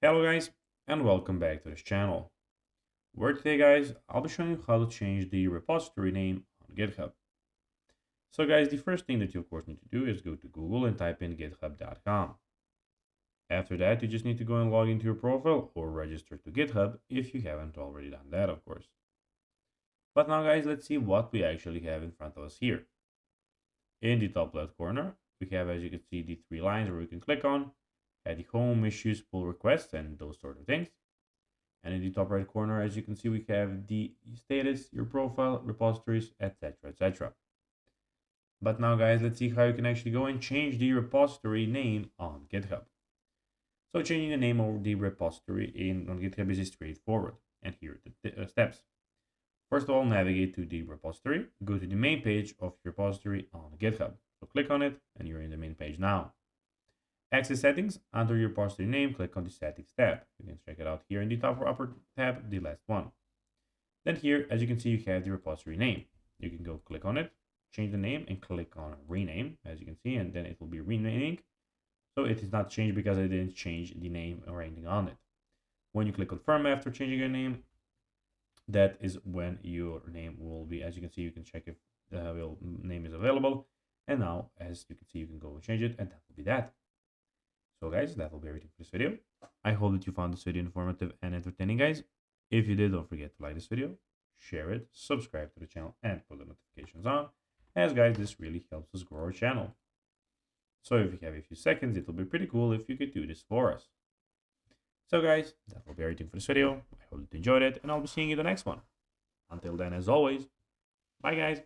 Hello guys, and welcome back to this channel, where today guys, I'll be showing you how to change the repository name on GitHub. So guys, the first thing that you of course need to do is go to Google and type in github.com. After that, you just need to go and log into your profile or register to GitHub if you haven't already done that, of course. But now guys, let's see what we actually have in front of us here. In the top left corner, we have, as you can see, the three lines where we can click on, at the home, issues, pull requests, and those sort of things. And in the top right corner, as you can see, we have the status, your profile, repositories, etc, etc. But now guys, let's see how you can actually go and change the repository name on GitHub. So changing the name of the repository on GitHub is straightforward. And here are the steps. First of all, navigate to the repository, go to the main page of your repository on GitHub. So click on it and you're in the main page now. Access settings, under your repository name, click on the settings tab. You can check it out here in the top upper tab, the last one. Then here, as you can see, you have the repository name. You can go click on it, change the name, and click on rename, as you can see, and then it will be renaming. So it is not changed because I didn't change the name or anything on it. When you click confirm after changing your name, that is when your name will be, as you can see, you can check if the name is available. And now, as you can see, you can go and change it, and that will be that. So guys, that will be everything for this video. I hope that you found this video informative and entertaining, guys. If you did, don't forget to like this video, share it, subscribe to the channel, and put the notifications on, as guys, this really helps us grow our channel. So if you have a few seconds, it will be pretty cool if you could do this for us. So guys, that will be everything for this video. I hope that you enjoyed it, and I'll be seeing you in the next one. Until then, as always, bye guys.